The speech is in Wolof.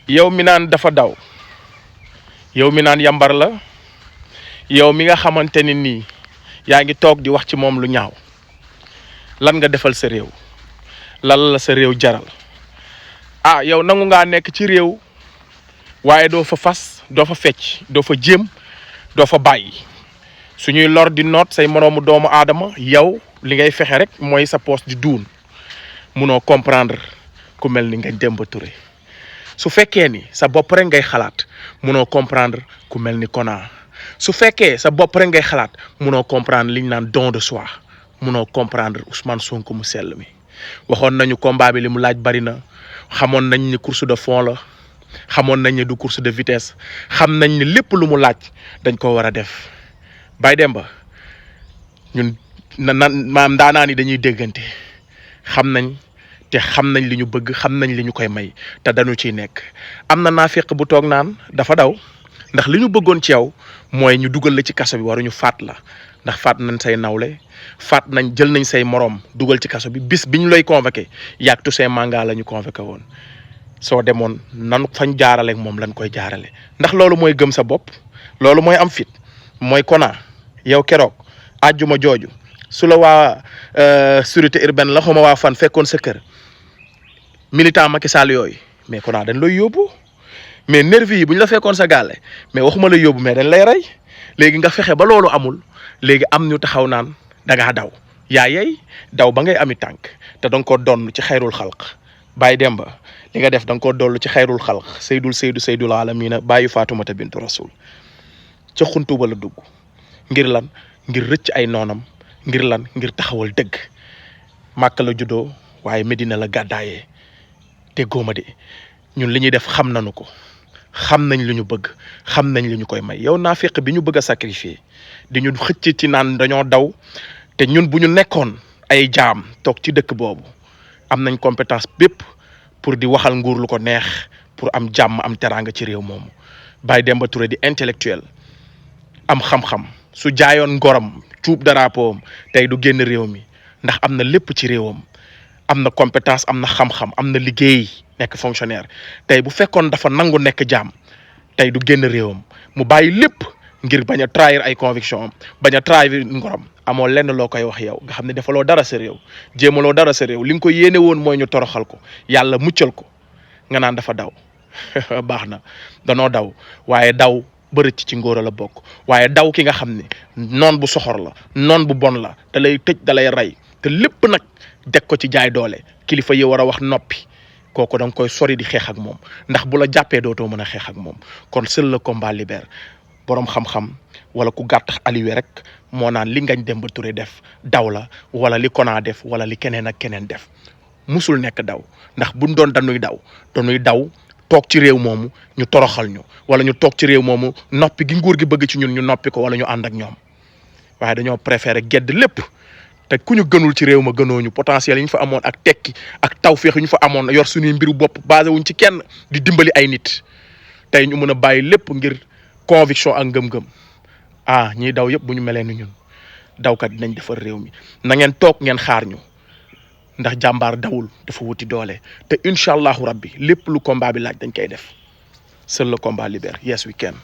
yow mi naan dafa daw yow mi naan yambar la yow mi nga xamante ni nii yaa ngi toog di wax ci moom lu ñaaw lan nga defal sa réew lan la sa réew jaral ah yow nangu ngaa nekk ci réew waaye doo fa fas doo fa fecc doo fa jéem doo fa bàyyi suñuy lor di noot say moroomu doomu aadama yow li ngay fexe rek mooy sa poste di duun munoo comprendre ku mel ni Ngagne Demba Touré su fekkee ni sa bopp rek ngay xalaat munoo comprendre ku mel ni Kona su fekkee sa bopp rek ngay xalaat munoo comprendre liñ naan don de soi munoo comprendre Ousmane Sonko mu sell mi waxoon nañu combat bi li mu laaj bari na xamoon nañ ni course de fond la xamoon nañ ni du course de vitesse xam nañ ni lépp lu mu laaj dañ ko war a def Baye Demba ñun maam daanaa ni dañuy déggante xam nañ te xam nañ li ñu bëgg xam nañ li ñu koy may te dañu ciy nekk am na naafeq bu toog naan dafa daw ndax li ñu bëggoon ci yow mooy ñu dugal la ci kaso bi waruñu faat la ndax faat nañ say nawle faat nañ jël nañ say morom dugal ci kaso bi bis bi ñu lay convoqué yaag Toussaint Manga la ñu convoqué woon soo demoon nan fañ jaarale moom lañ koy jaarale ndax loolu mooy gëm sa bopp loolu mooy am fit mooy Kona yow keroog àjjuma jooju su la waa sûreté urbaine la xuma waa fan fekkoon sa kër militant Macky Sall yooyu mais Kona dañ lay yóbbu mais nervi yi bu ñu la fekkoon sa gàlle mais waxuma la yóbbu mais dañ lay rey léegi nga fexe ba loolu amul léegi am ñu taxaw naan da ngaa daw yaa yey daw ba ngay ami tànk te da nga ko donn ci xayrul xalq Baye Demba li nga def da nga ko dollu ci xayrul xalq seydul alamina bàyyi Faatumata bintu rasul ca xuntu ba la dugg ngir lan ngir rëcc ay noonam ngir lan ngir taxawal dëgg Màkka la juddoo waaye Medina la gàddaayee te góoma de ñun li ñuy def xam nañu ko xam nañ li ñu bëgg xam nañ li ñu koy may yow naafeq bi ñu bëgg a sacrifier di ñu xëcc ci naan dañoo daw te ñun bu ñu nekkoon ay jaam toog ci dëkk boobu am nañ compétence bépp pour di waxal nguur lu ko neex pour am jàmm am teraanga ci réew moomu Baye Demba Touré di intellectuel am xam-xam su jaayoon ngoram cuub drapeau am tey du génn réew mi ndax am na lépp ci réewam am na compétence am na xam-xam am na liggéey nekk fonctionnaire tey bu fekkoon dafa nangu nekk jaam tey du génn réewam mu bàyyi lépp ngir bañ a trahir ay conviction am bañ a trahir ngoram amoo lenn loo koy wax yow nga xam ne defaloo dara sa réew jéemaloo dara sa réew li nga ko yéene woon mooy ñu toroxal ko yàlla muccal ko nga naan dafa daw baax na danoo daw waaye daw bërëcc ci ngóor la bokk waaye daw ki nga xam ne noon bu soxor la noon bu bon la da lay tëj da lay rey te lépp nag deg ko ci jaay doole kilifa yi war a wax noppi kooku da nga koy sori di xeex ak moom ndax bu la jàppee dootoo mën a xeex ak moom kon seul le combat libère boroom xam-xam wala ku gàttax aliwe rek moo naan li Ngagne Demba Touré def daw la wala li Kona def wala li keneen ak keneen def musul nekk daw ndax buñ doon dañuy daw toog ci réew moomu ñu toroxal ñu wala ñu toog ci réew moomu noppi gi nguur gi bëgg ci ñun ñu noppi ko wala ñu ànd ak ñoom waaye dañoo préféré gedd lépp te ku ñu gënul ci réew ma gënooñu potentiel yi ñu fa amoon ak tekki ak tawféex yi ñu fa amoon yor suñuy mbiru bopp basé wuñ ci kenn di dimbali ay nit tey ñu mën a bàyyi lépp ngir conviction ak ngëm-ngëm ah ñiy daw yëpp bu ñu melee ni ñun dawkat dinañ defar réew mi na ngeen toog ngeen xaar ñu ndax jàmbaar dawul dafa wuti doole te incha allahu rabbi lépp lu combat bi laaj dañ koy def seul le combat libère yes we can